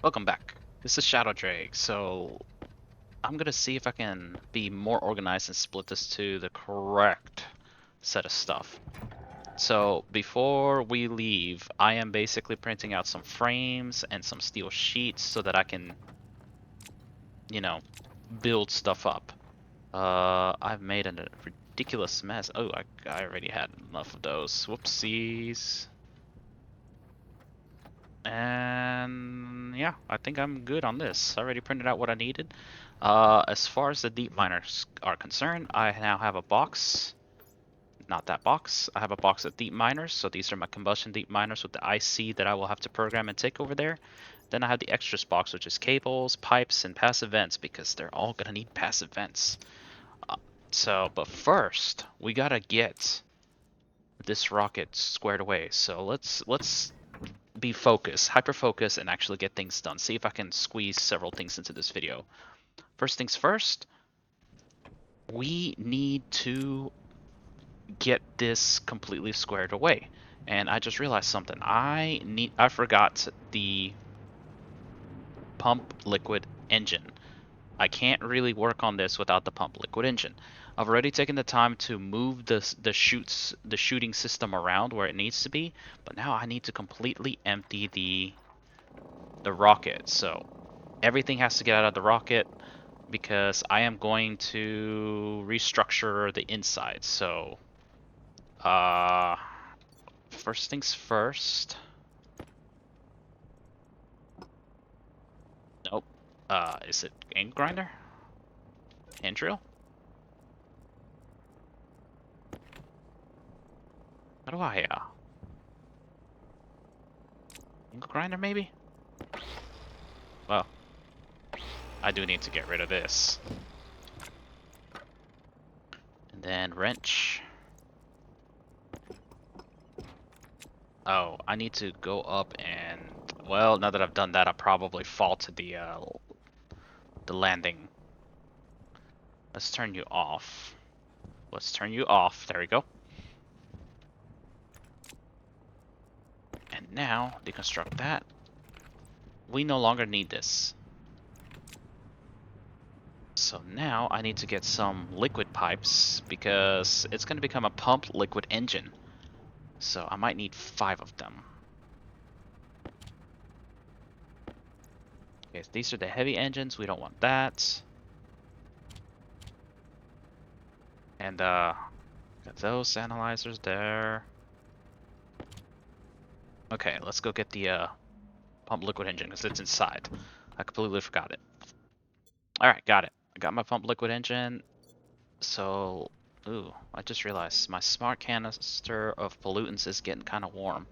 Welcome back. This is Shadow Drake, so I'm gonna see if I can be more organized and split this to the correct set of stuff. So before we leave, I am basically printing out some frames and some steel sheets so that I can, you know, build stuff up. I've made a ridiculous mess. Oh, I already had enough of those. Whoopsies. And yeah, I think I'm good on this. I already printed out what I needed. As far as the deep miners are concerned, I now have a box. Not that box. I have a box of deep miners. So these are my combustion deep miners with the IC that I will have to program and take over there. Then I have the extras box, which is cables, pipes, and passive vents because they're all gonna need passive vents. But first, we gotta get this rocket squared away. So let's be focused, hyper focused, and actually get things done. See if I can squeeze several things into this video. First things first, we need to get this completely squared away. And I just realized something. I forgot the pump liquid engine. I can't really work on this without the pump liquid engine. I've already taken the time to move the shooting system around where it needs to be, but now I need to completely empty the rocket. So everything has to get out of the rocket because I am going to restructure the inside. So first things first. Nope. Is it ink grinder? Hand drill? How do I ink grinder maybe? Well, I do need to get rid of this. And then wrench. Oh, I need to go up and, well, now that I've done that, I'll probably fall to the landing. Let's turn you off. Let's turn you off. There we go. And now, deconstruct that. We no longer need this. So now I need to get some liquid pipes because it's going to become a pumped liquid engine. So I might need 5 of them. Okay, so these are the heavy engines. We don't want that. And got those analyzers there. Okay, let's go get the pump liquid engine because it's inside. I completely forgot it. Alright, got it. I got my pump liquid engine. So, ooh, I just realized my smart canister of pollutants is getting kind of warm.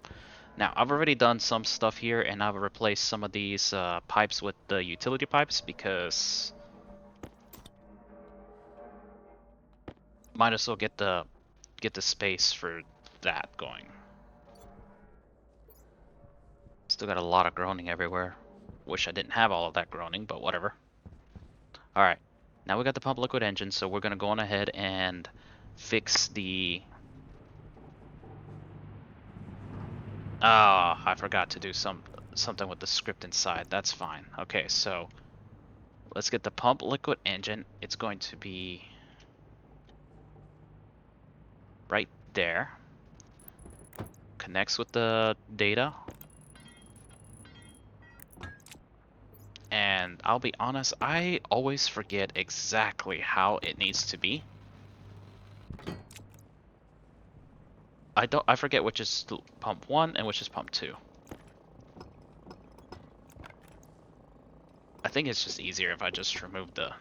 Now, I've already done some stuff here, and I've replaced some of these pipes with the utility pipes because might as well get the space for that going. Still got a lot of groaning everywhere. Wish I didn't have all of that groaning, but whatever. Alright, now we got the pump liquid engine, so we're gonna go on ahead and fix the... Ah, I forgot to do something with the script inside. That's fine. Okay, so let's get the pump liquid engine. It's going to be right there. Connects with the data. And I'll be honest, I always forget exactly how it needs to be. I forget which is pump 1 and which is pump 2. I think it's just easier if I just remove the...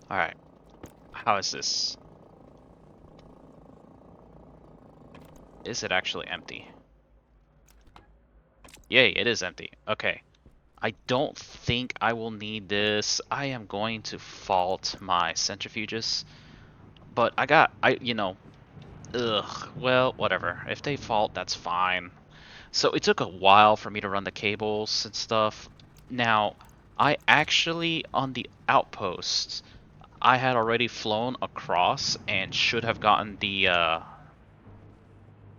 Alright. How is this? Is it actually empty? Yay, it is empty. Okay. I don't think I will need this. I am going to fault my centrifuges. But well, whatever. If they fault, that's fine. So it took a while for me to run the cables and stuff. Now, I actually, on the outposts, I had already flown across and should have gotten the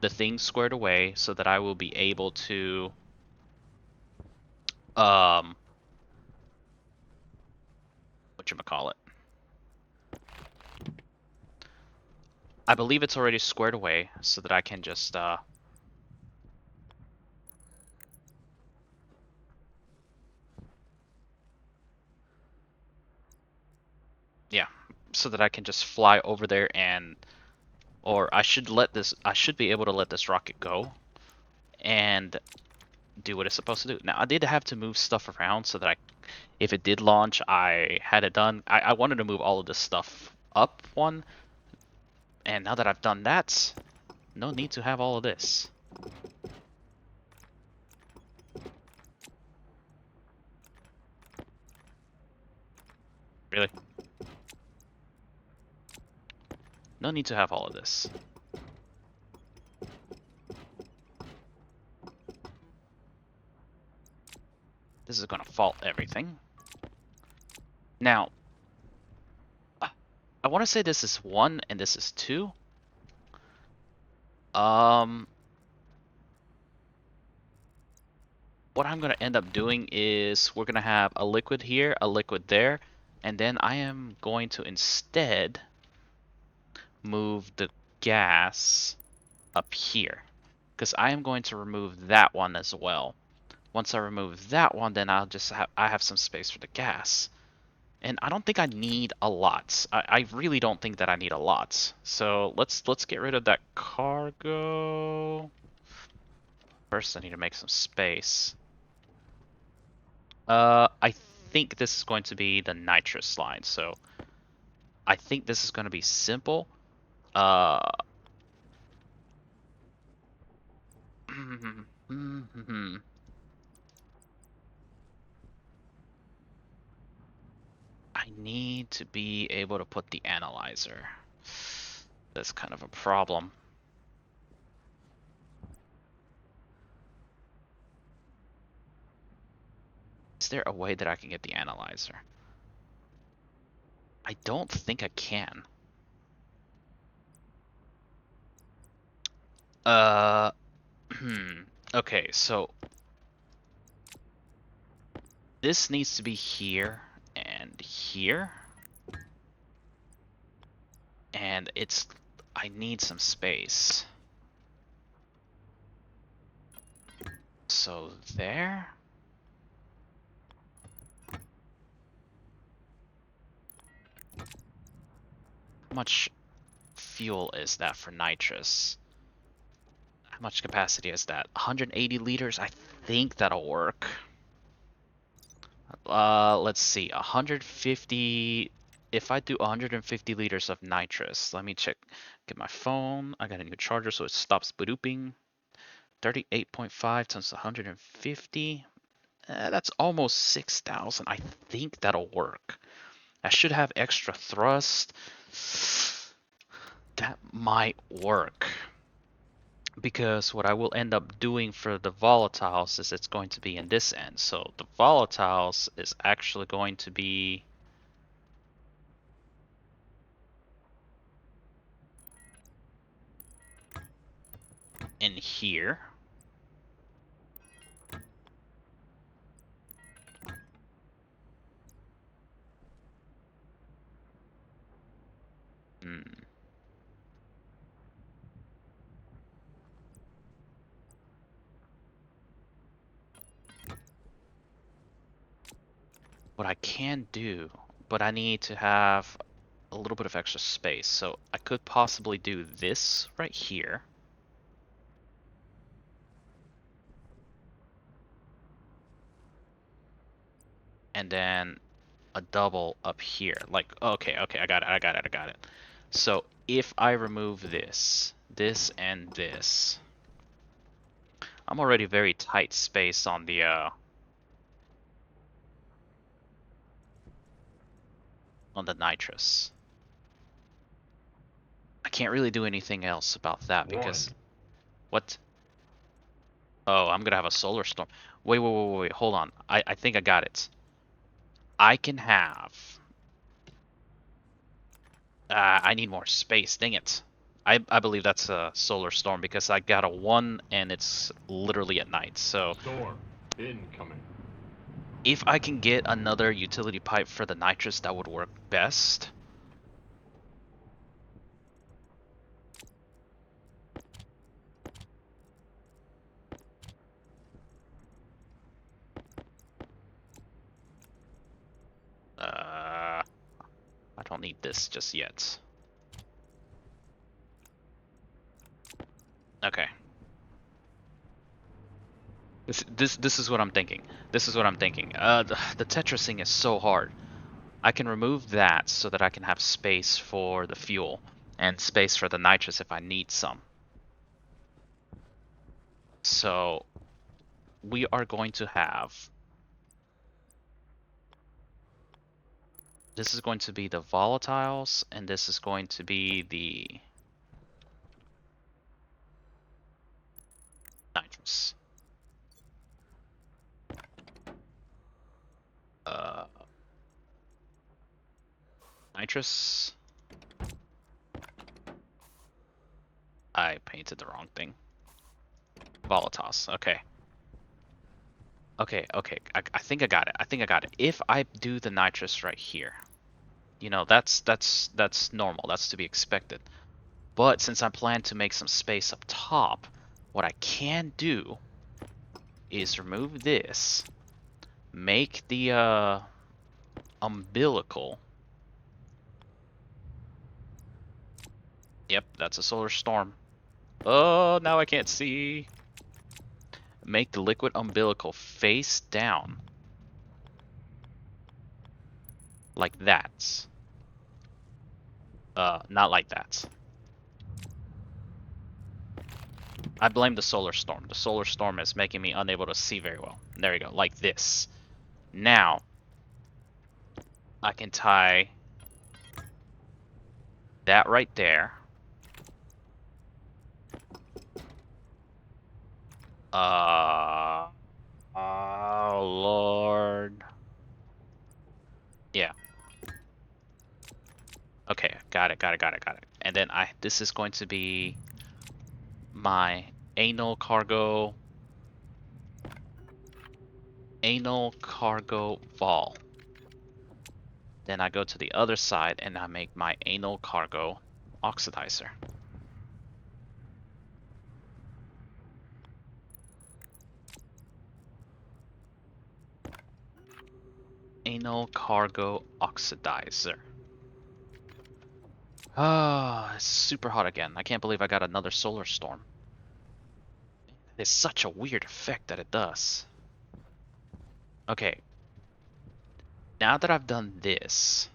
the thing squared away so that I will be able to whatchamacallit. I believe it's already squared away so that I can just yeah, so that I can just fly over there and or I should be able to let this rocket go and do what it's supposed to do. Now I did have to move stuff around so that if it did launch, I had it done. I wanted to move all of this stuff up one, and now that I've done that, no need to have all of this. Really? No need to have all of this. This is gonna fault everything. Now, I want to say this is 1 and this is 2. What I'm gonna end up doing is we're gonna have a liquid here, a liquid there, and then I am going to instead move the gas up here, because I am going to remove that one as well. Once I remove that one, then I have some space for the gas. And I don't think I need a lot. I really don't think that I need a lot. So let's get rid of that cargo. First I need to make some space. I think this is going to be the nitrous line, so I think this is going to be simple. I need to be able to put the analyzer. That's kind of a problem. Is there a way that I can get the analyzer? I don't think I can. Okay, so this needs to be here and here. And I need some space. So there. How much fuel is that for nitrous? How much capacity is that? 180 liters? I think that'll work. Let's see. 150. If I do 150 liters of nitrous, let me check. Get my phone. I got a new charger so it stops booping. 38.5 times 150. That's almost 6,000. I think that'll work. I should have extra thrust. That might work. Because what I will end up doing for the volatiles is it's going to be in this end. So the volatiles is actually going to be in here. What I can do, but I need to have a little bit of extra space. So I could possibly do this right here. And then a double up here. Like, okay, I got it. So if I remove this, and this, I'm already very tight space on the nitrous. I can't really do anything else about that because what? Oh, I'm gonna have a solar storm. Wait, hold on. I think I got it. I can have I need more space, dang it. I believe that's a solar storm because I got a 1 and it's literally at night. So Storm incoming. if I can get another utility pipe for the nitrous, that would work best. I don't need this just yet. Okay. This is what I'm thinking. This is what I'm thinking. The Tetrising is so hard. I can remove that so that I can have space for the fuel and space for the nitrous if I need some. So we are going to have, this is going to be the volatiles and this is going to be the nitrous. Uh, nitrous. I painted the wrong thing. Volatiles. Okay. Okay. I think I got it. I think I got it. If I do the nitrous right here, you know, that's normal. That's to be expected. But since I plan to make some space up top, what I can do is remove this, make the umbilical. Yep, that's a solar storm. Oh, now I can't see. Make the liquid umbilical face down. Like that. Not like that. I blame the solar storm. The solar storm is making me unable to see very well. There you go, like this. Now, I can tie that right there. Oh, Lord. Yeah. Okay, got it. And then this is going to be my anal cargo vol. Then I go to the other side and I make my anal cargo oxidizer. Anal cargo oxidizer. Ah, it's super hot again. I can't believe I got another solar storm. It's such a weird effect that it does. Okay. Now that I've done this,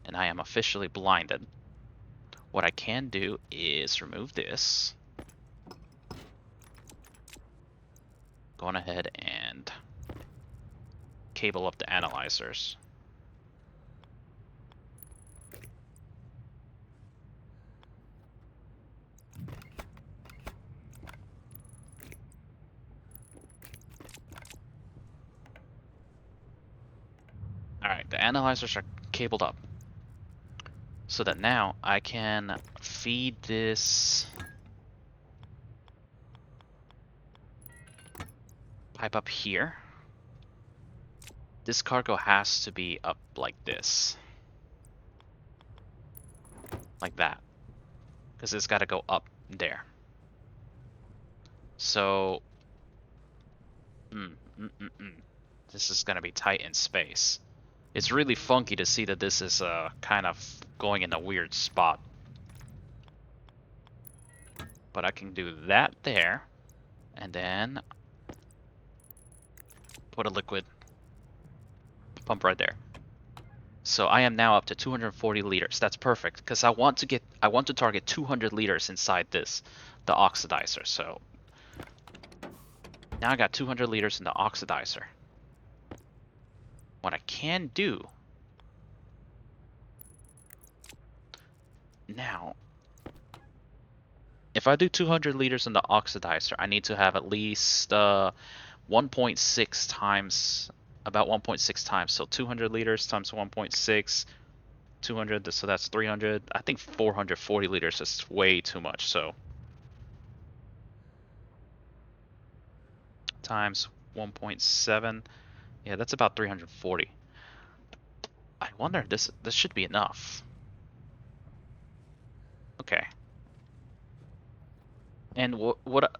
and I am officially blinded, what I can do is remove this. Go on ahead and cable up the analyzers. Alright, the analyzers are cabled up. So that now I can feed this pipe up here. This cargo has to be up like this. Like that. Because it's got to go up there. So, this is going to be tight in space. It's really funky to see that this is kind of going in a weird spot. But I can do that there, and then put a liquid pump right there. So I am now up to 240 liters. That's perfect because I want to target 200 liters inside this, the oxidizer. So now I got 200 liters in the oxidizer. What I can do now, if I do 200 liters in the oxidizer, I need to have at least 1.6 times, about 1.6 times. So 200 liters times 1.6 200, so that's 300. I think 440 liters is way too much, so times 1.7. Yeah, that's about 340. I wonder if this should be enough. Okay. And what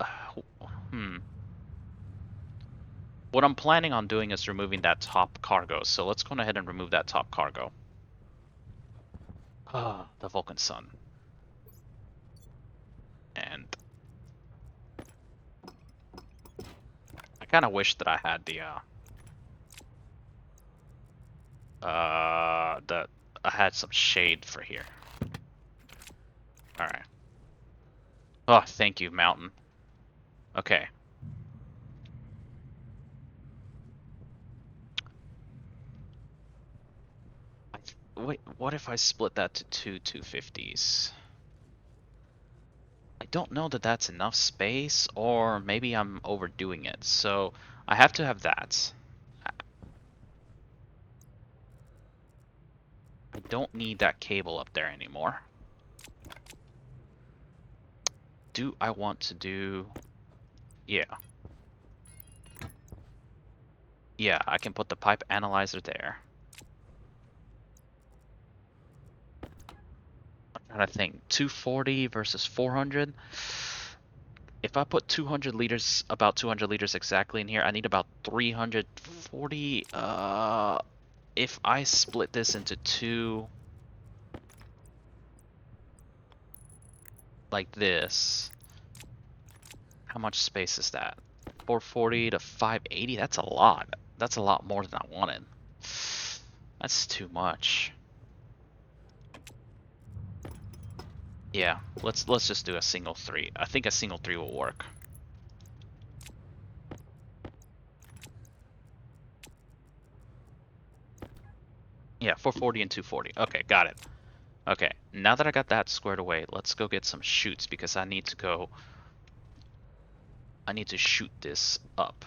I'm planning on doing is removing that top cargo. So let's go ahead and remove that top cargo. Ah, the Vulcan sun. And I kind of wish that I had the I had some shade for here. All right. Oh, thank you, mountain. Okay. Wait, what if I split that to two 250s? I don't know that that's enough space, or maybe I'm overdoing it. So I have to have that. I don't need that cable up there anymore. Do I want to do... Yeah. Yeah, I can put the pipe analyzer there. I'm trying to think. 240 versus 400. If I put 200 liters, about 200 liters exactly in here, I need about 340. If I split this into two, like this, how much space is that? 440 to 580? That's a lot. That's a lot more than I wanted. That's too much. Yeah, let's just do a single 3. I think a single 3 will work. Yeah, 440 and 240. Okay, got it. Okay, now that I got that squared away, let's go get some chutes because I need to shoot this up.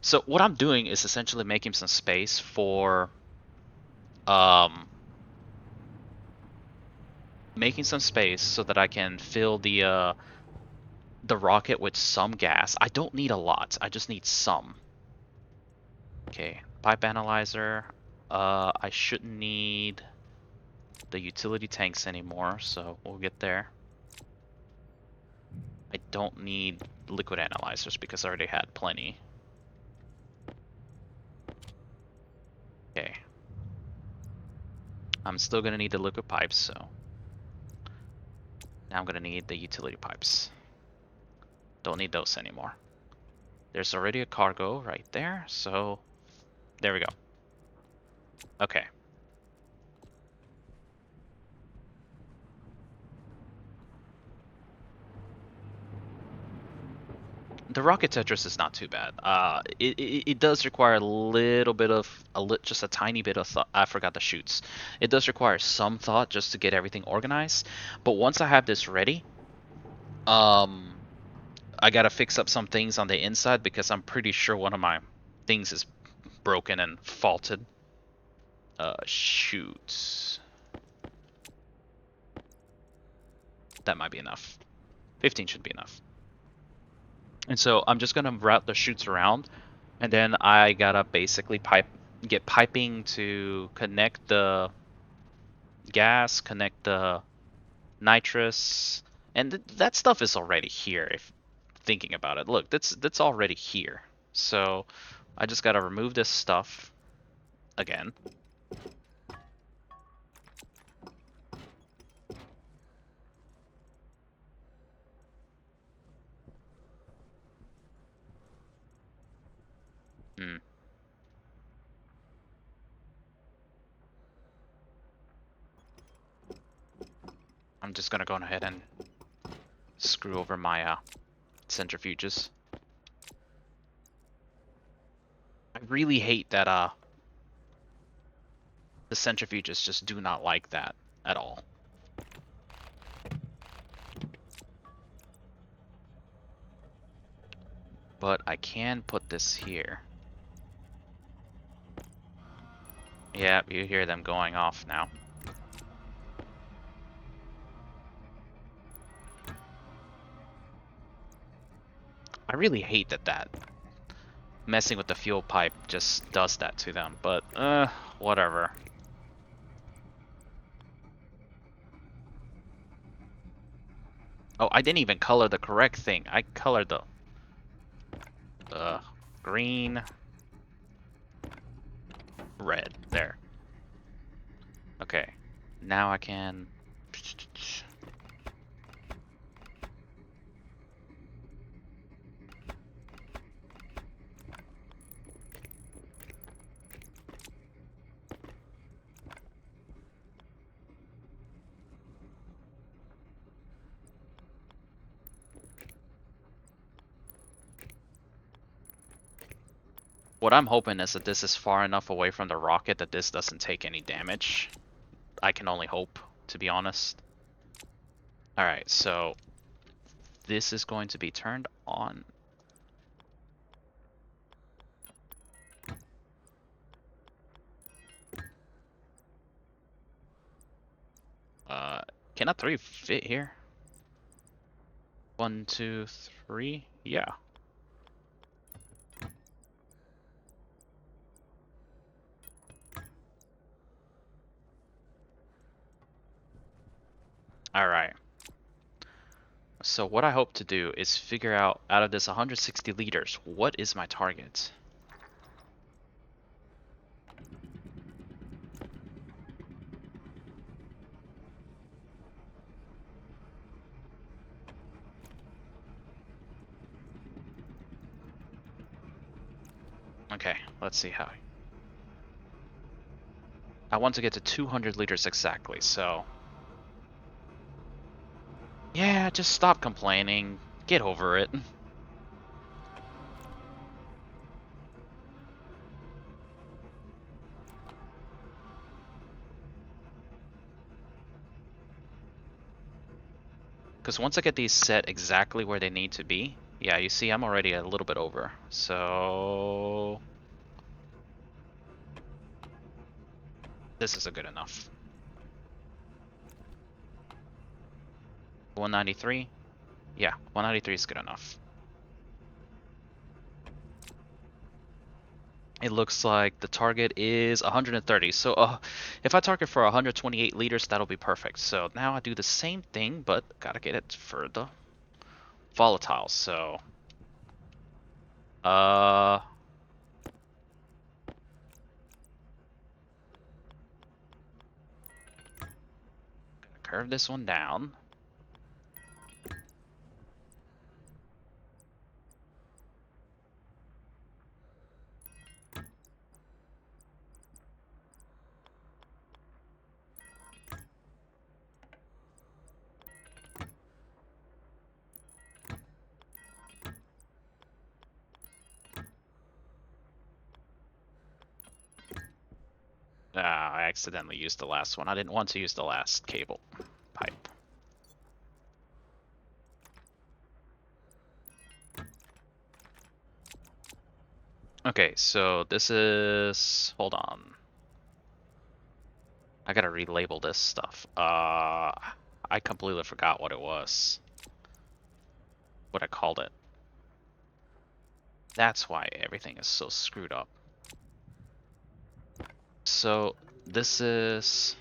So what I'm doing is essentially making some space for making some space so that I can fill the rocket with some gas. I don't need a lot. I just need some. Okay, pipe analyzer. I shouldn't need the utility tanks anymore, so we'll get there. I don't need liquid analyzers because I already had plenty. Okay. I'm still gonna need the liquid pipes, so now I'm gonna need the utility pipes. Don't need those anymore. There's already a cargo right there, so there we go. Okay. The rocket Tetris is not too bad. It does require a little bit of just a tiny bit of thought. I forgot the chutes. It does require some thought just to get everything organized. But once I have this ready, um, I gotta fix up some things on the inside because I'm pretty sure one of my things is broken and faulted. Chutes. That might be enough. 15 should be enough. And so I'm just gonna route the chutes around, and then I gotta basically get piping to connect the gas, connect the nitrous, and that stuff is already here. If thinking about it, look, that's already here. So I just gotta remove this stuff again. Hmm. I'm just gonna go ahead and screw over my centrifuges. I really hate that the centrifuges just do not like that at all. But I can put this here. Yeah, you hear them going off now. I really hate that messing with the fuel pipe just does that to them, but whatever. Oh, I didn't even color the correct thing. I colored the green, red. There. Okay. Now I can. What I'm hoping is that this is far enough away from the rocket that this doesn't take any damage. I can only hope, to be honest. Alright, so this is going to be turned on. Can a 3 fit here? 1, 2, 3? Yeah. Alright. So what I hope to do is figure out of this 160 liters, what is my target? Okay, let's see how. I want to get to 200 liters exactly, so. Yeah, just stop complaining. Get over it. Because once I get these set exactly where they need to be, yeah, you see I'm already a little bit over. So this is a good enough. 193? Yeah, 193 is good enough. It looks like the target is 130. So if I target for 128 liters, that'll be perfect. So now I do the same thing, but gotta get it for the volatiles. So uh curve this one down. I accidentally used the last one. I didn't want to use the last cable pipe. Okay, so this is... Hold on. I gotta relabel this stuff. I completely forgot what it was. What I called it. That's why everything is so screwed up. So this is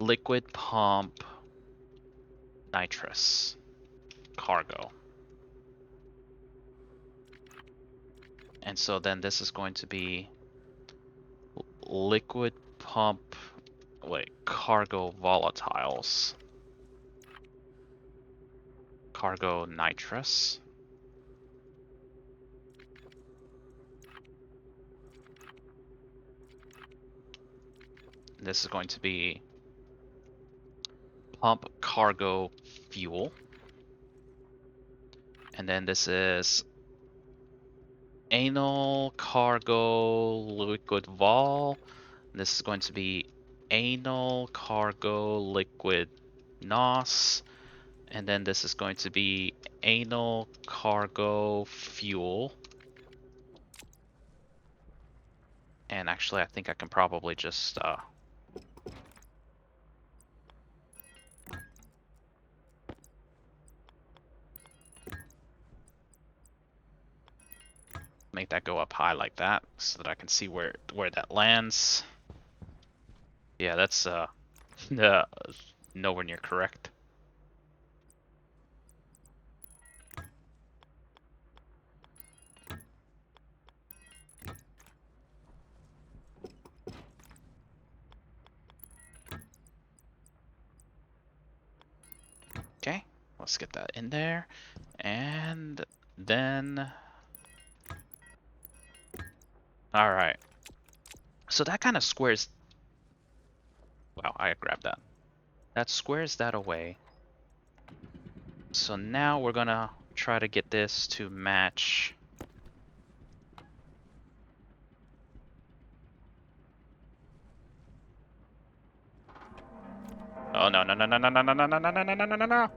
liquid pump nitrous cargo. And so then this is going to be liquid pump, cargo volatiles. Cargo nitrous. This is going to be pump cargo fuel. And then this is anal cargo liquid vol. This is going to be anal cargo liquid NOS. And then this is going to be anal cargo fuel. And actually, I think I can probably just make that go up high like that, so that I can see where that lands. Yeah, that's nowhere near correct. Okay, let's get that in there, and then all right. So that kind of squares. Wow, I grabbed that. That squares that away. So now we're gonna try to get this to match. Oh no no no no no no no no no no no no no no no!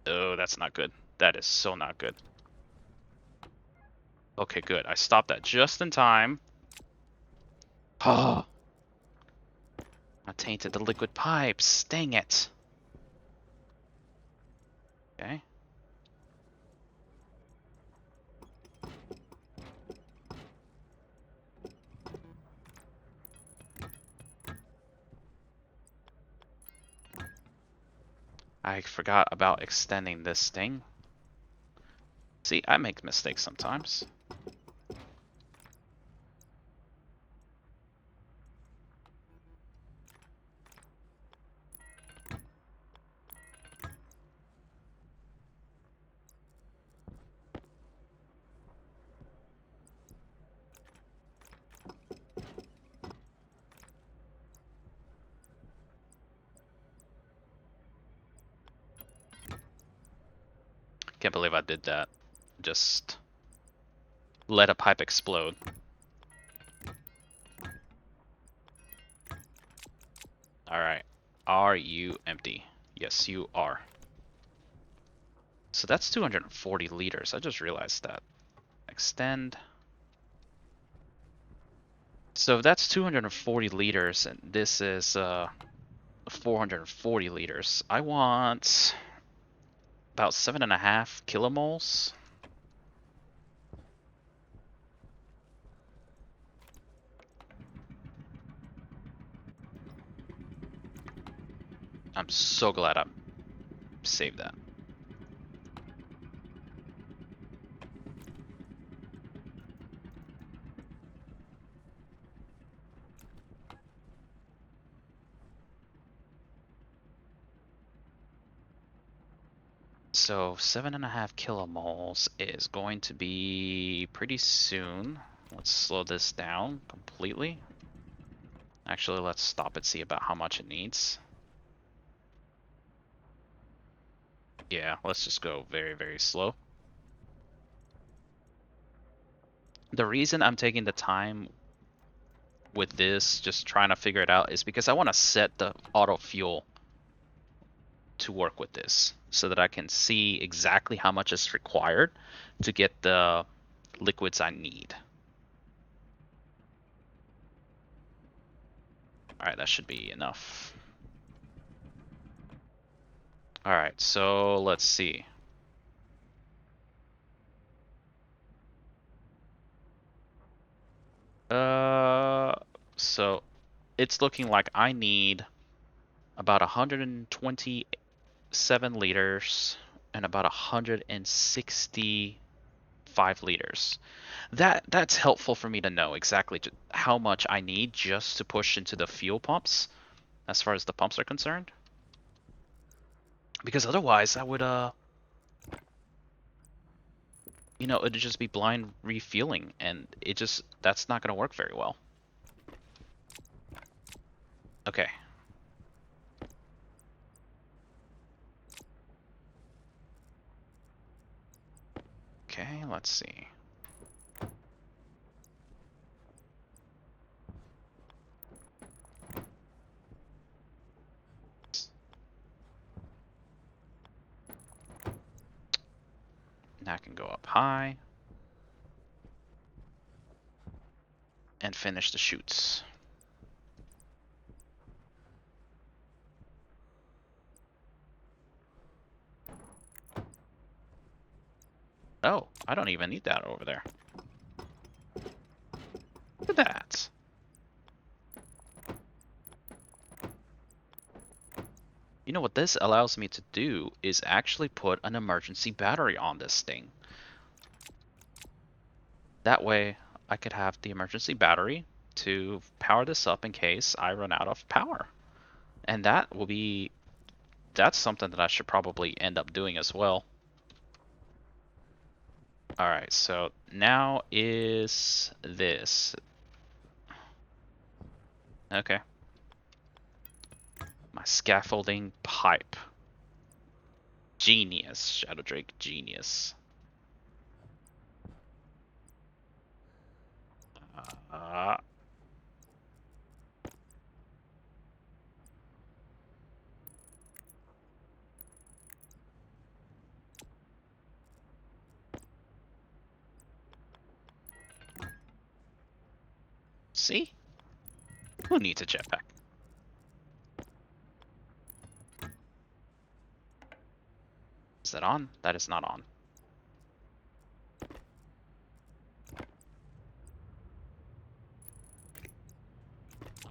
Oh, that's not good. That is so not good. Okay, good. I stopped that just in time. Oh, I tainted the liquid pipes. Dang it. Okay. I forgot about extending this thing. See, I make mistakes sometimes. Can't believe I did that. Just let a pipe explode. Alright. Are you empty? Yes, you are. So that's 240 liters. I just realized that. Extend. So that's 240 liters, and this is 440 liters. I want about 7.5 kilomoles. I'm so glad I saved that. So 7.5 kilomoles is going to be pretty soon. Let's slow this down completely. Actually, let's stop and see about how much it needs. Yeah, let's just go very, very slow. The reason I'm taking the time with this, just trying to figure it out, is because I want to set the auto fuel to work with this so that I can see exactly how much is required to get the liquids I need. Alright, that should be enough. Alright, so let's see. So it's looking like I need about 127 liters and about 165 liters. That's helpful for me to know exactly how much I need just to push into the fuel pumps as far as the pumps are concerned. Because otherwise I would it'd just be blind refueling, and that's not going to work very well. Okay. Okay, let's see. That can go up high. high. And finish the chutes. Oh, I don't even need that over there. Look at that. You know what this allows me to do is actually put an emergency battery on this thing. That way I could have the emergency battery to power this up in case I run out of power. And that's something that I should probably end up doing as well. Alright, so now is this. Okay. My scaffolding pipe. Genius, Shadow Drake, genius. Uh, See? Who needs a jetpack? Is that on? That is not on.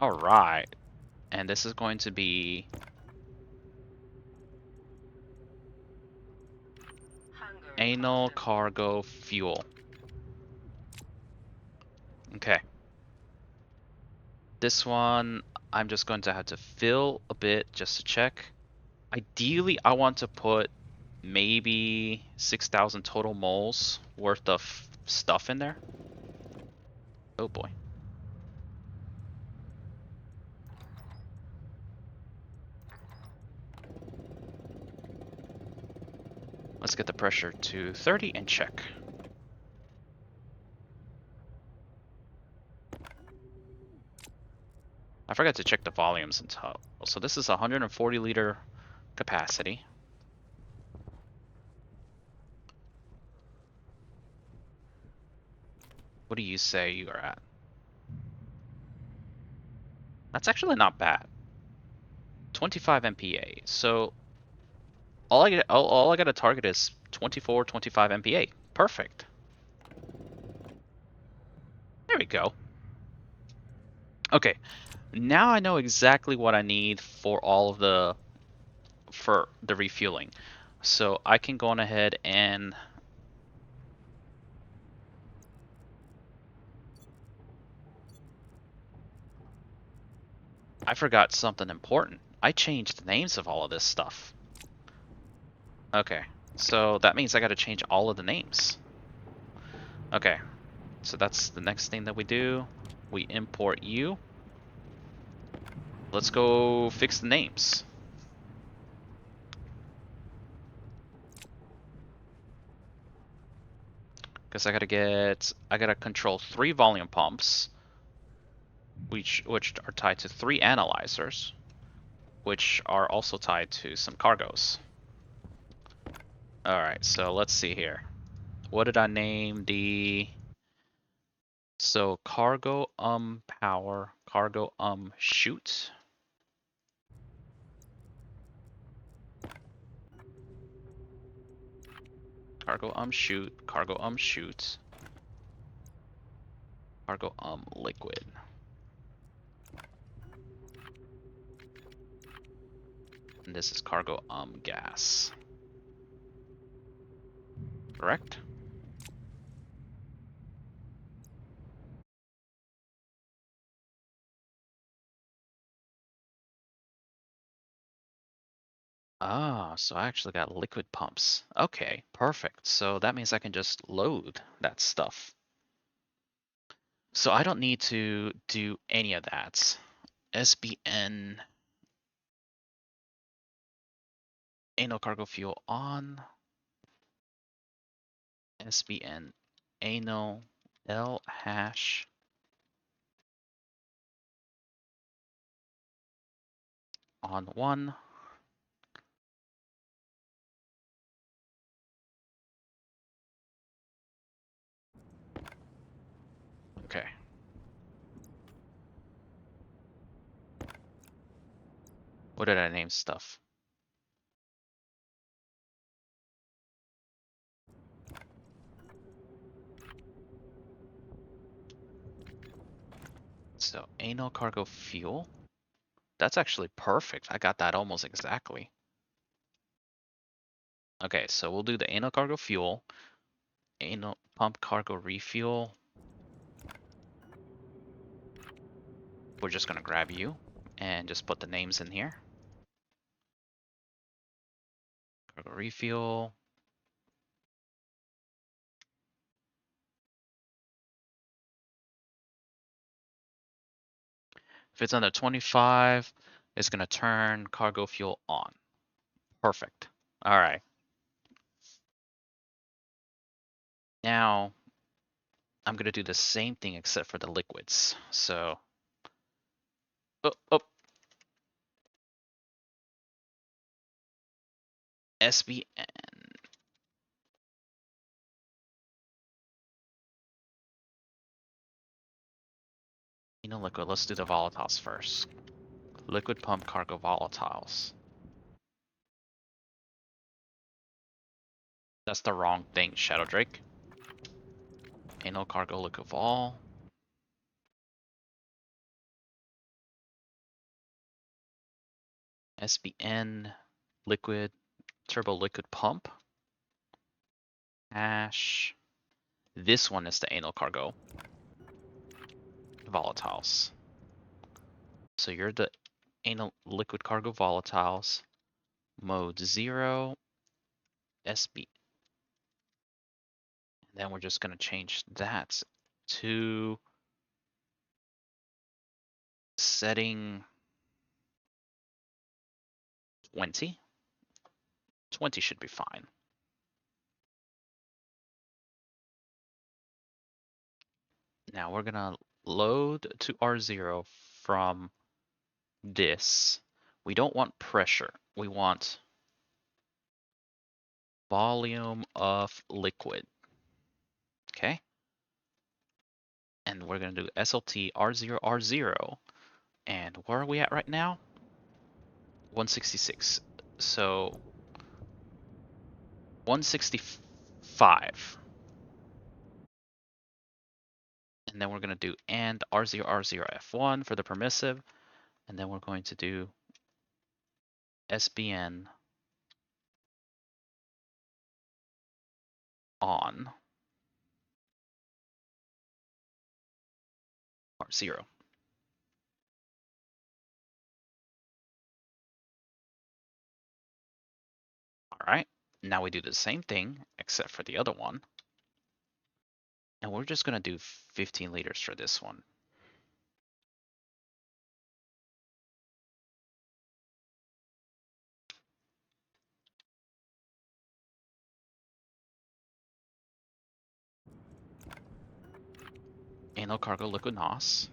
Alright. And this is going to be anal cargo fuel. Okay. This one, I'm just going to have to fill a bit just to check. Ideally, I want to put maybe 6,000 total moles worth of stuff in there. Oh boy. Let's get the pressure to 30 and check. I forgot to check the volumes in total. So this is 140 liter capacity. What do you say you are at? That's actually not bad. 25 MPa. So all I got to target is 24, 25 MPa. Perfect. There we go. Okay. Now I know exactly what I need for for the refueling. So I can go on ahead and I forgot something important. I changed the names of all of this stuff. Okay, so that means I got to change all of the names. Okay, so that's the next thing that we do. We import you. Let's go fix the names. Because I gotta control 3 volume pumps, which are tied to 3 analyzers, which are also tied to some cargoes. Alright, so let's see here. What did I name the... So cargo power, cargo chute. Cargo chute, cargo chute, cargo liquid. And this is cargo gas. Correct? Ah, so I actually got liquid pumps. Okay, perfect. So that means I can just load that stuff. So I don't need to do any of that. SBN anal cargo fuel on. SBN anal L hash on 1. What did I name stuff? So anal cargo fuel. That's actually perfect. I got that almost exactly. Okay, so we'll do the anal cargo fuel, anal pump cargo refuel. We're just gonna grab you and just put the names in here. Cargo refuel. If it's under 25, it's gonna turn cargo fuel on. Perfect. All right. Now I'm gonna do the same thing except for the liquids. So, oh, SBN. You know, liquid. Let's do the volatiles first. Liquid pump cargo volatiles. That's the wrong thing, Shadow Drake. Anal cargo liquid vol. SBN liquid turbo liquid pump. Hash. This one is the anal cargo volatiles. So you're the anal liquid cargo volatiles. Mode 0. SB. And then we're just going to change that to setting 20. 20 should be fine. Now we're gonna load to R0 from this. We don't want pressure. We want volume of liquid. Okay? And we're gonna do SLT R0 R0. And where are we at right now? 166. So 165. And then we're gonna do and R0 R0 F1 for the permissive. And then we're going to do SBN on R0. All right, now we do the same thing except for the other one. And we're just gonna do 15 liters for this one. Anal cargo liquid NOS.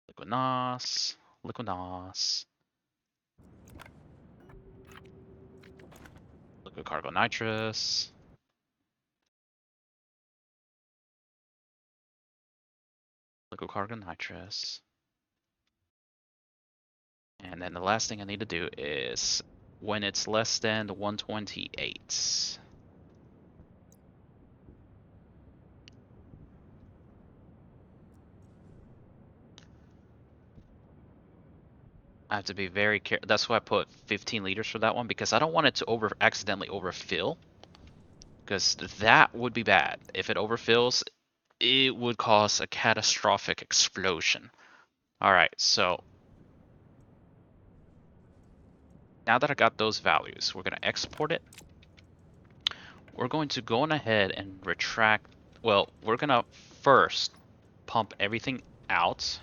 Liquid NOS. Liquid NOS. Liquid cargo nitrous. Liquid cargo nitrous. And then the last thing I need to do is when it's less than 128. I have to be very careful. That's why I put 15 liters for that one, because I don't want it to accidentally overfill. Because that would be bad. If it overfills, it would cause a catastrophic explosion. All right, so now that I got those values, we're going to export it. We're going to go on ahead and retract. Well, we're going to first pump everything out.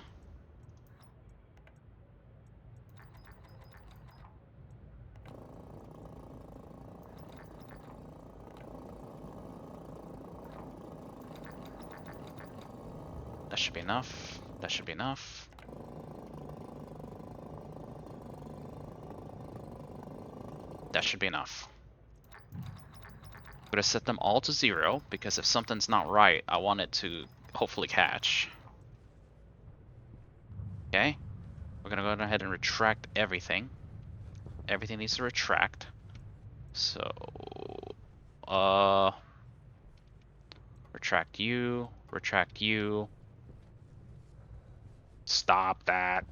That should be enough. That should be enough. That should be enough. I'm going to set them all to 0 because if something's not right, I want it to hopefully catch. Okay, we're gonna go ahead and retract everything. Everything needs to retract. So, uh, retract you, retract you. Stop that.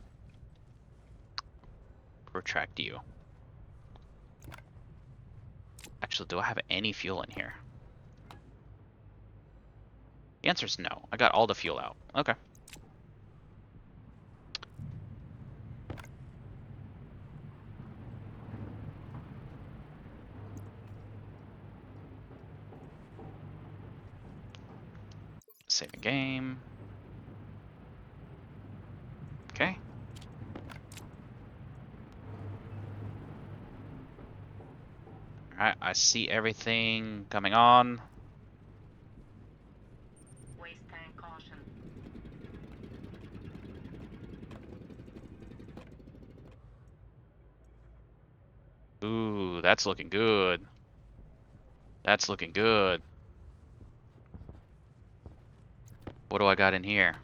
Retract you. Actually, do I have any fuel in here? The answer is no. I got all the fuel out. Okay. Saving game. Okay. Alright, I see everything coming on. Waste tank caution. Ooh, that's looking good. That's looking good. What do I got in here?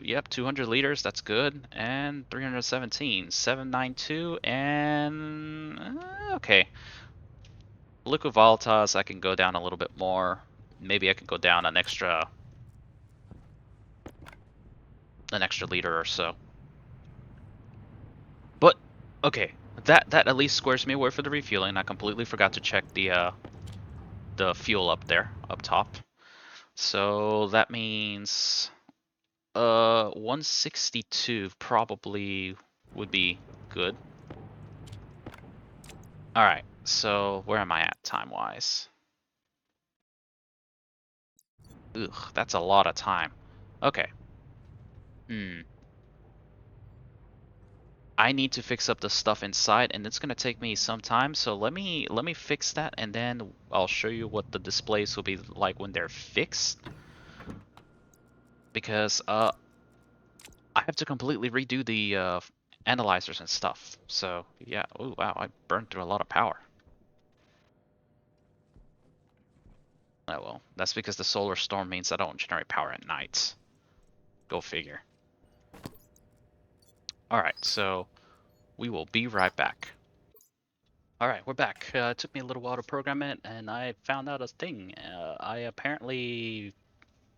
Yep, 200 liters, that's good. And 317, 792, and... okay. Liquid volatiles, I can go down a little bit more. Maybe I can go down an extra liter or so. But okay, that at least squares me away for the refueling. I completely forgot to check the fuel up there, up top. So that means 162 probably would be good. All right, so where am I at time-wise? Ugh, that's a lot of time. Okay. Hmm. I need to fix up the stuff inside, and it's gonna take me some time. So let me fix that, and then I'll show you what the displays will be like when they're fixed. Because I have to completely redo the analyzers and stuff. So yeah. Oh wow, I burned through a lot of power. Oh well, that's because the solar storm means I don't generate power at night. Go figure. All right, so we will be right back. All right, we're back. It took me a little while to program it, and I found out a thing. I apparently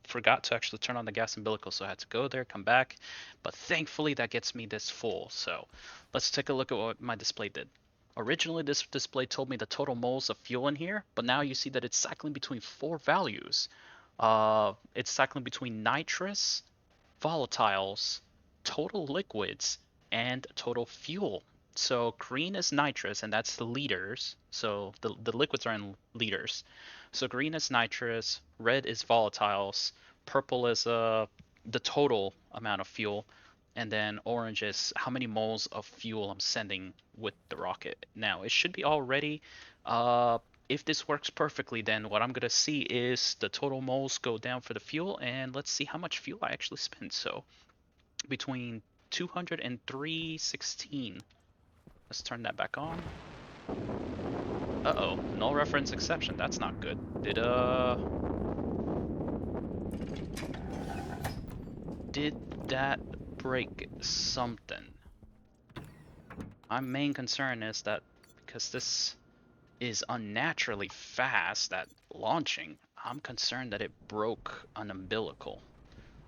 forgot to actually turn on the gas umbilical, so I had to go there, come back. But thankfully, that gets me this full. So let's take a look at what my display did. Originally, this display told me the total moles of fuel in here, but now you see that it's cycling between four values. It's cycling between nitrous, volatiles, total liquids, and total fuel. So green is nitrous, and that's the liters. So the liquids are in liters. So green is nitrous, red is volatiles, purple is the total amount of fuel, and then orange is how many moles of fuel I'm sending with the rocket. Now it should be all ready. Uh, if this works perfectly, then what I'm gonna see is the total moles go down for the fuel, and let's see how much fuel I actually spend. So between 200 and 316. Let's turn that back on. Uh-oh, null reference exception. That's not good. Did that break something? My main concern is that because this is unnaturally fast at launching, I'm concerned that it broke an umbilical.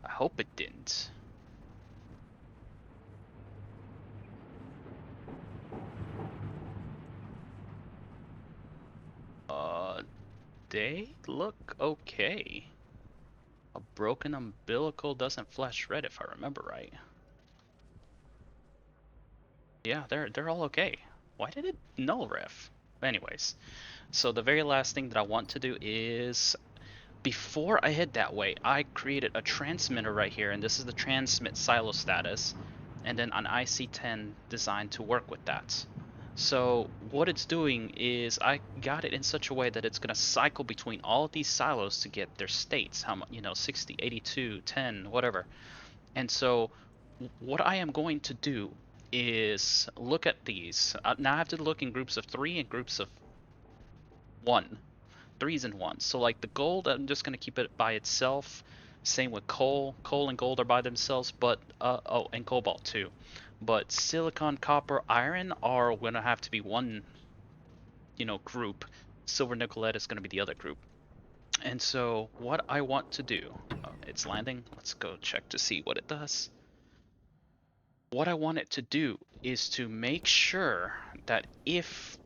I hope it didn't. Uh, they look okay. A broken umbilical doesn't flash red if I remember right. Yeah, they're all okay. Why did it null ref? Anyways, so the very last thing that I want to do is before I head that way, I created a transmitter right here, and this is the transmit silo status, and then an IC10 designed to work with that. So what it's doing is I got it in such a way that it's going to cycle between all of these silos to get their states, how much, 60, 82, 10, whatever. And so what I am going to do is look at these. Now I have to look in groups of three and groups of one. Threes and ones. So like the gold, I'm just going to keep it by itself. Same with coal. Coal and gold are by themselves, but oh, and cobalt too. But silicon, copper, iron are gonna have to be one, group. Silver, nickel, lead is gonna be the other group. And so what I want to do, it's landing. Let's go check to see what it does. What I want it to do is to make sure that if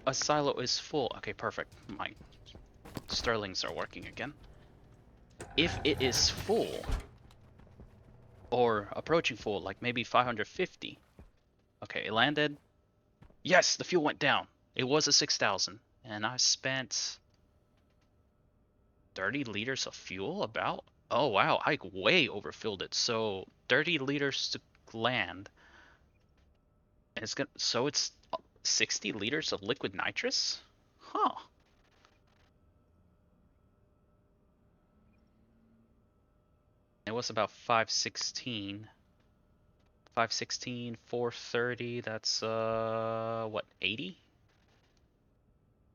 a silo is full, okay, perfect. My Sterlings are working again. If it is full or approaching full, like maybe 550. Okay, it landed. Yes, the fuel went down. It was a 6,000, and I spent 30 liters of fuel about. Oh wow, I way overfilled it. So 30 liters to land, and it's 60 liters of liquid nitrous? Huh. It was about 516. 516, 430, that's what, 80?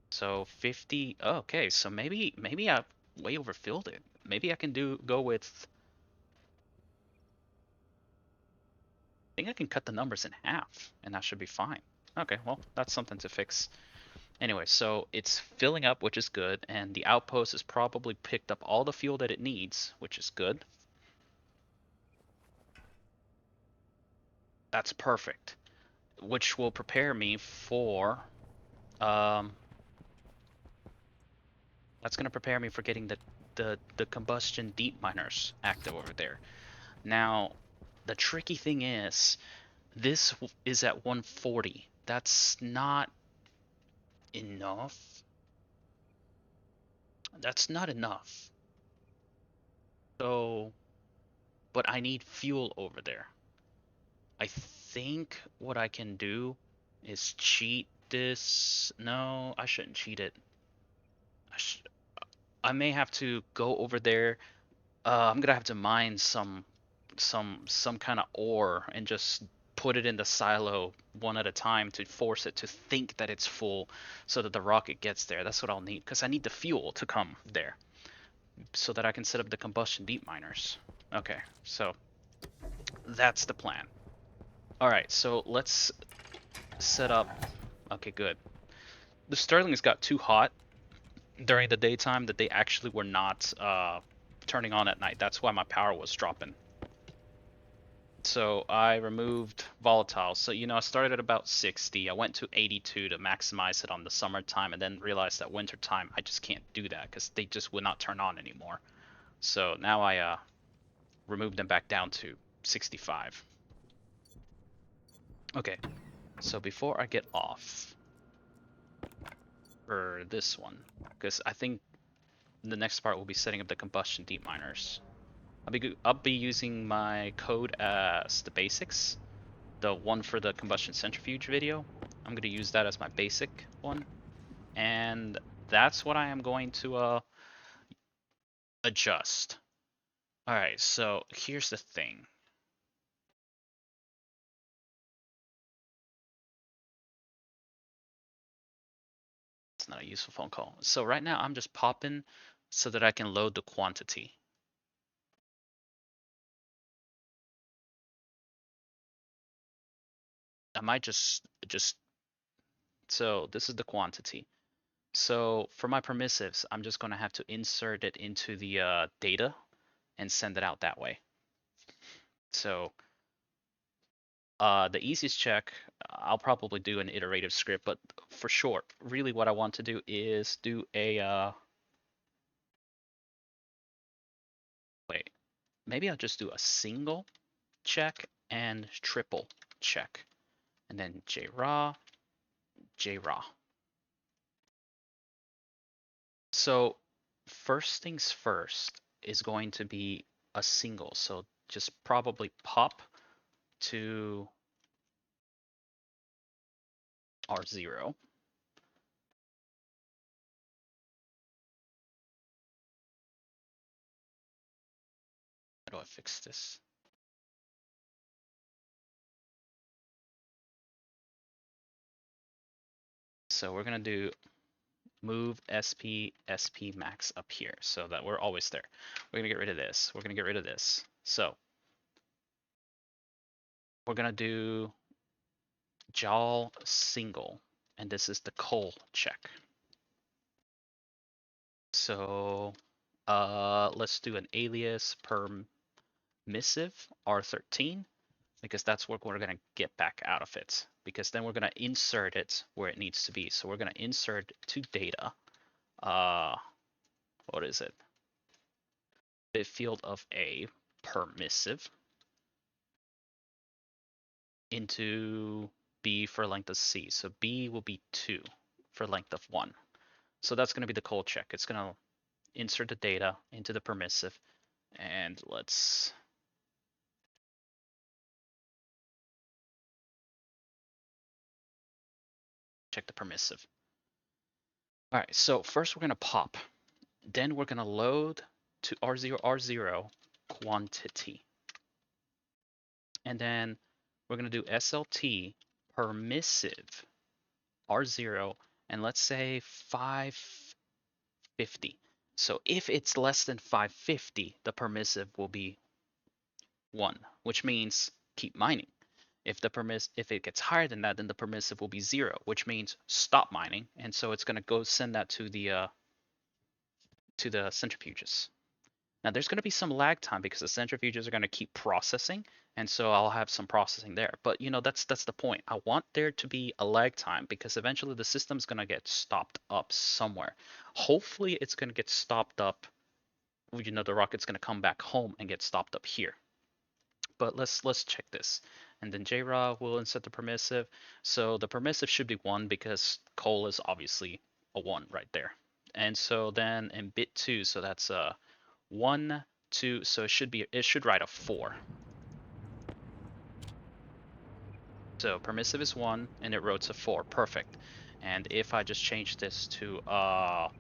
So 50. Oh, okay, so maybe I way overfilled it. Maybe I can go with, I think I can cut the numbers in half and that should be fine. Okay, well, that's something to fix. Anyway, so it's filling up, which is good, and the outpost has probably picked up all the fuel that it needs, which is good. That's perfect, which will prepare me for um that's gonna prepare me for getting the combustion deep miners active over there. Now, the tricky thing is this is at 140. That's not enough. That's not enough. So, but I need fuel over there. I think what I can do is cheat this. No, I shouldn't cheat it. I, sh I may have to go over there. I'm gonna have to mine some kind of ore and just put it in the silo one at a time to force it to think that it's full so that the rocket gets there. That's what I'll need because I need the fuel to come there so that I can set up the combustion deep miners. Okay, so that's the plan. All right, so let's set up. Okay, good. The Sterlings got too hot during the daytime that they actually were not turning on at night. That's why my power was dropping. So I removed volatiles. So, I started at about 60. I went to 82 to maximize it on the summertime and then realized that wintertime I just can't do that because they just would not turn on anymore. So now I removed them back down to 65. Okay, so before I get off for this one, because I think the next part will be setting up the combustion deep miners. I'll be using my code as the basics, the one for the combustion centrifuge video. I'm going to use that as my basic one, and that's what I am going to adjust. All right, so here's the thing. It's not a useful phone call. So right now I'm just popping so that I can load the quantity. I might just so this is the quantity. So for my permissives, I'm just going to have to insert it into the data and send it out that way. So the easiest check, I'll probably do an iterative script, but for short, really what I want to do is do a, wait, maybe I'll just do a single check and triple check. And then JRAW, JRAW. So first things first is going to be a single. So just probably pop to R0. How do I fix this? So we're gonna do move SP max up here so that we're always there. We're gonna get rid of this. We're gonna get rid of this. So we're gonna do Jal single, and this is the coal check. So let's do an alias permissive R13 because that's what we're gonna get back out of it. Because then we're gonna insert it where it needs to be. So we're gonna insert to data. What is it? Bit field of A permissive into B for length of C. So B will be 2 for length of 1. So that's going to be the coal check. It's going to insert the data into the permissive. And let's check the permissive. All right, so first we're going to pop. Then we're going to load to R0 quantity. And then we're going to do SLT permissive R0 and let's say 550. So if it's less than 550, the permissive will be 1, which means keep mining. If it gets higher than that, then the permissive will be 0, which means stop mining. And so it's going to go send that to the centrifuges. Now there's going to be some lag time because the centrifuges are going to keep processing, and so I'll have some processing there. But that's the point. I want there to be a lag time because eventually the system's going to get stopped up somewhere. Hopefully it's going to get stopped up. The rocket's going to come back home and get stopped up here. But let's check this. And then JRAW will insert the permissive. So the permissive should be 1 because coal is obviously a 1 right there. And so then in bit 2, so that's 1, 2, so it should write a 4. So permissive is 1 and it wrote a 4. Perfect. And if I just change this to 5.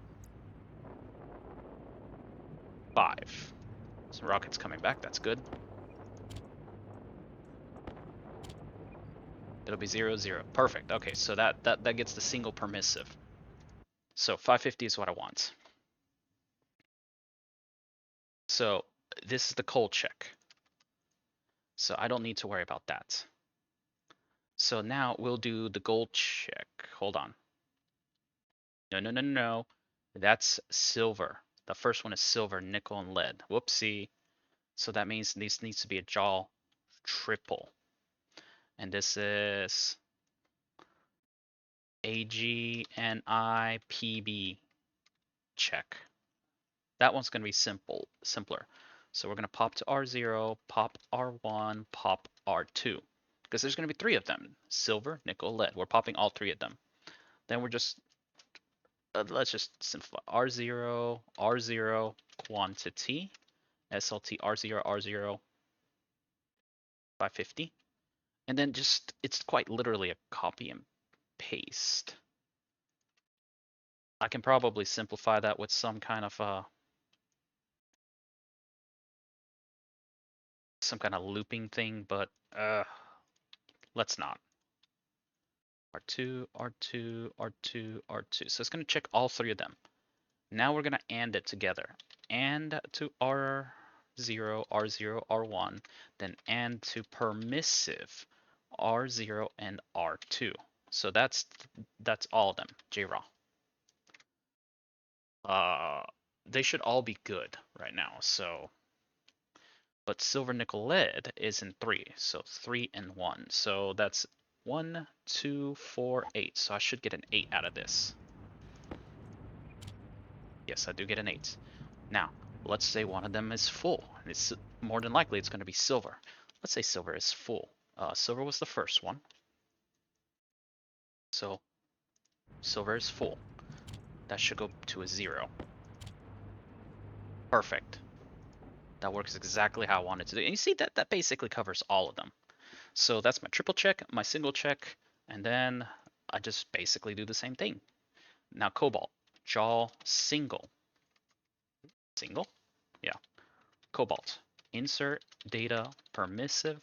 So rocket's coming back, that's good. It'll be 0, 0. Perfect. Okay, so that gets the single permissive. So 550 is what I want. So this is the coal check. So I don't need to worry about that. So now we'll do the gold check. Hold on. No, no, no, no, no. That's silver. The first one is silver, nickel, and lead. Whoopsie. So that means this needs to be a jaw triple. And this is AGNIPB check. That one's going to be simpler. So we're going to pop to R0, pop R1, pop R2. Because there's going to be 3 of them. Silver, nickel, lead. We're popping all 3 of them. Then we're just, let's just simplify. R0, R0, quantity, SLT, R0, R0, 550. And then it's quite literally a copy and paste. I can probably simplify that with some kind of looping thing, but let's not. R2, R2, R2, R2. So it's going to check all 3 of them. Now we're going to AND it together. AND to R0, R0, R1, then AND to permissive R0 and R2. So that's all of them, JRAW. They should all be good right now. So, but silver, nickel, lead is in 3, so 3 and 1. So that's 1, 2, 4, 8. So I should get an 8 out of this. Yes, I do get an 8. Now, let's say one of them is full. It's more than likely it's going to be silver. Let's say silver is full. Silver was the first one. So silver is full. That should go to a 0. Perfect. That works exactly how I wanted to do. And you see that basically covers all of them. So that's my triple check, my single check, and then I just basically do the same thing. Now cobalt, jaw single. Single? Yeah. Cobalt. Insert data permissive.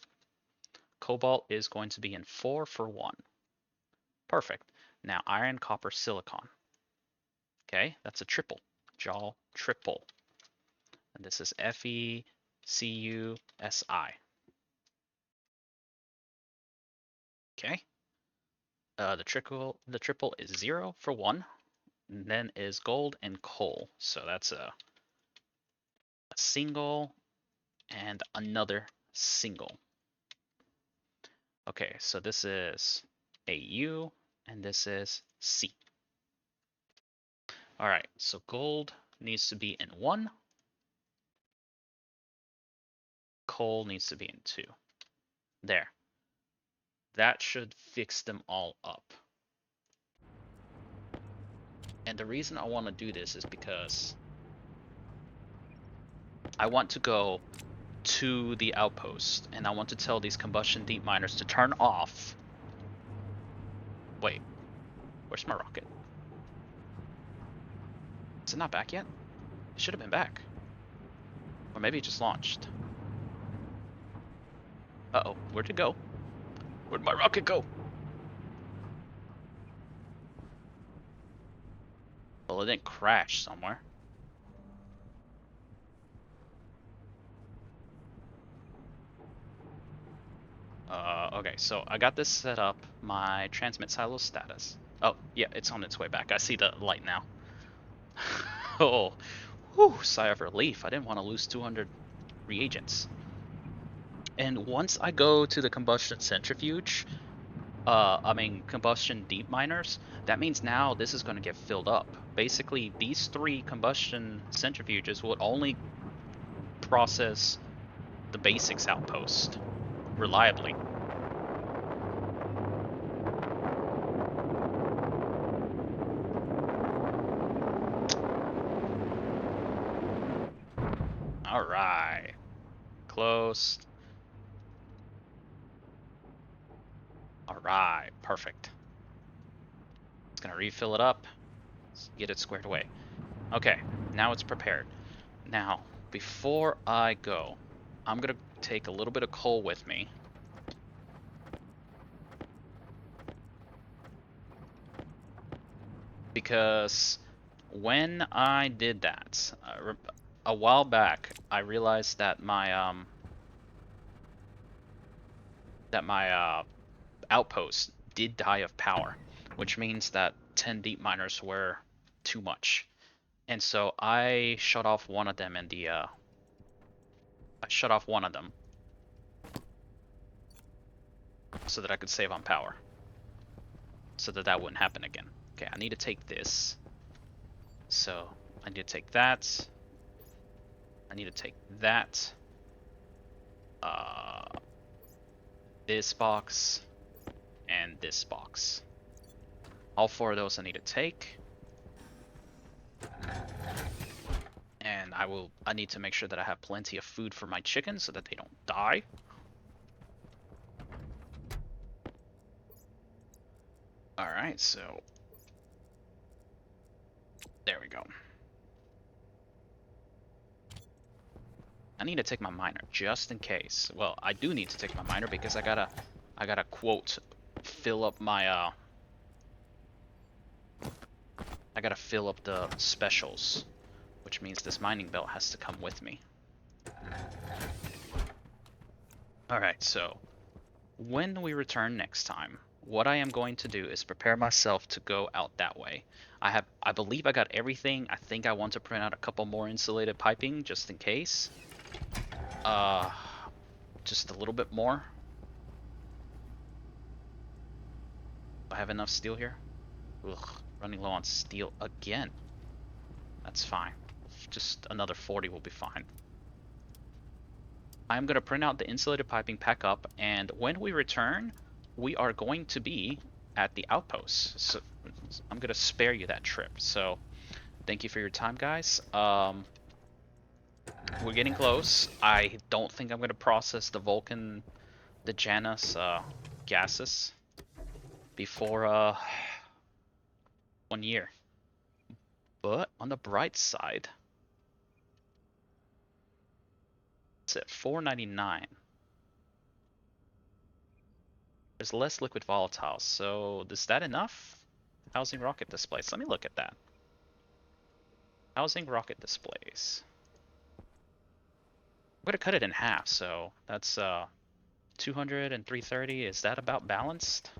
Cobalt is going to be in 4 for 1. Perfect. Now iron, copper, silicon. Okay, that's a triple. Jaw triple. And this is FECUSI. Okay. The triple is 0 for 1. And then is gold and coal. So that's a single and another single. Okay, so this is a U and this is C. All right, so gold needs to be in 1. Coal needs to be in 2. There. That should fix them all up. And the reason I want to do this is because I want to go to the outpost and I want to tell these combustion deep miners to turn off. Wait, where's my rocket? Is it not back yet? It should have been back. Or maybe it just launched. Uh-oh, where'd it go? Where'd my rocket go? Well, it didn't crash somewhere. Okay, so I got this set up. My transmit silo status. Oh, yeah, it's on its way back. I see the light now. Oh, whew, sigh of relief. I didn't want to lose 200 reagents. And once I go to the combustion centrifuge, combustion deep miners, that means now this is going to get filled up. Basically, these 3 combustion centrifuges will only process the basics outpost reliably. All right, closed. All right, perfect. It's gonna refill it up, get it squared away. Okay, now it's prepared. Now, before I go, I'm gonna take a little bit of coal with me. Because when I did that, a while back, I realized that my outpost did die of power, which means that 10 deep miners were too much. And so I shut off one of them so that I could save on power. So that wouldn't happen again. Okay, I need to take this. So I need to take that. I need to take that. This box and this box. All 4 of those I need to take. And I need to make sure that I have plenty of food for my chickens so that they don't die. Alright, so there we go. I need to take my miner just in case. Well, I do need to take my miner because I gotta quote fill up my I gotta fill up the specials, which means this mining belt has to come with me. Alright, so when we return next time, what I am going to do is prepare myself to go out that way. I believe I got everything. I think I want to print out a couple more insulated piping just in case. Just a little bit more. Do I have enough steel here? Ugh, running low on steel again. That's fine. Just another 40 will be fine. I'm going to print out the insulated piping, pack up, and when we return, we are going to be at the outpost. So I'm going to spare you that trip. So thank you for your time, guys. We're getting close. I don't think I'm going to process the Vulcan, the Janus gases before 1 year. But on the bright side, it's at 499. There's less liquid volatiles, so is that enough? Housing rocket displays. Let me look at that. Housing rocket displays. I'm gonna cut it in half, so that's 200 and 330. Is that about balanced?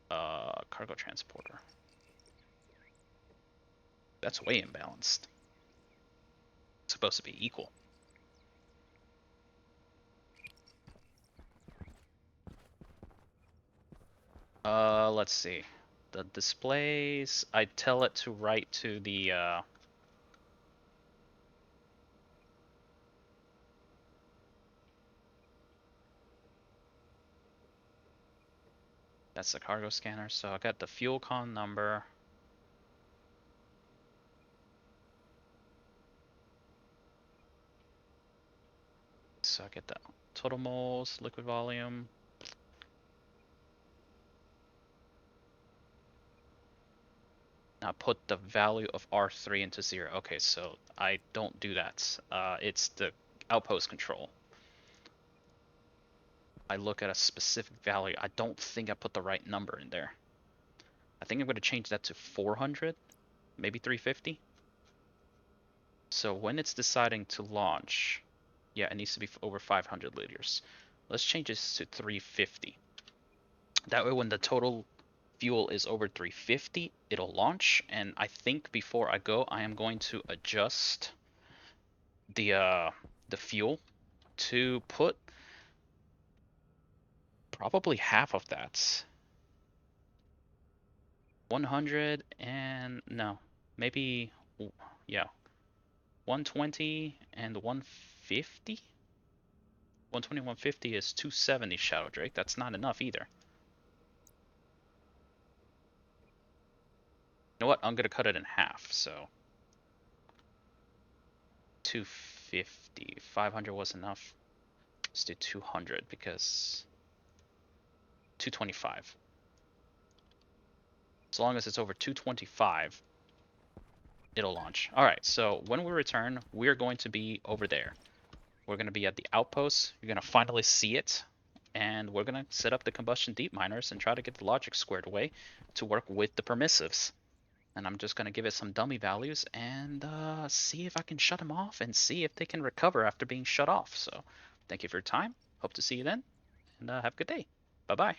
Cargo transporter. That's way imbalanced. It's supposed to be equal. Let's see. The displays, I tell it to write to the that's the cargo scanner. So I got the fuel con number. So I get the total moles, liquid volume. Now put the value of R3 into 0. Okay, so I don't do that. It's the outpost control. I look at a specific value. I don't think I put the right number in there. I think I'm going to change that to 400, maybe 350. So when it's deciding to launch, yeah, it needs to be over 500 liters. Let's change this to 350. That way when the total fuel is over 350, it'll launch. And I think before I go, I am going to adjust the fuel to put probably half of that. 100 and no, maybe yeah, 120 and 150. 120, 150 is 270 Shadow Drake. That's not enough either. You know what? I'm gonna cut it in half. So 250, 500 was enough. Let's do 200 because 225. As long as it's over 225, it'll launch. All right. So when we return, we're going to be over there. We're going to be at the outpost. You're going to finally see it. And we're going to set up the combustion deep miners and try to get the logic squared away to work with the permissives. And I'm just going to give it some dummy values and see if I can shut them off and see if they can recover after being shut off. So thank you for your time. Hope to see you then. And have a good day. Bye-bye.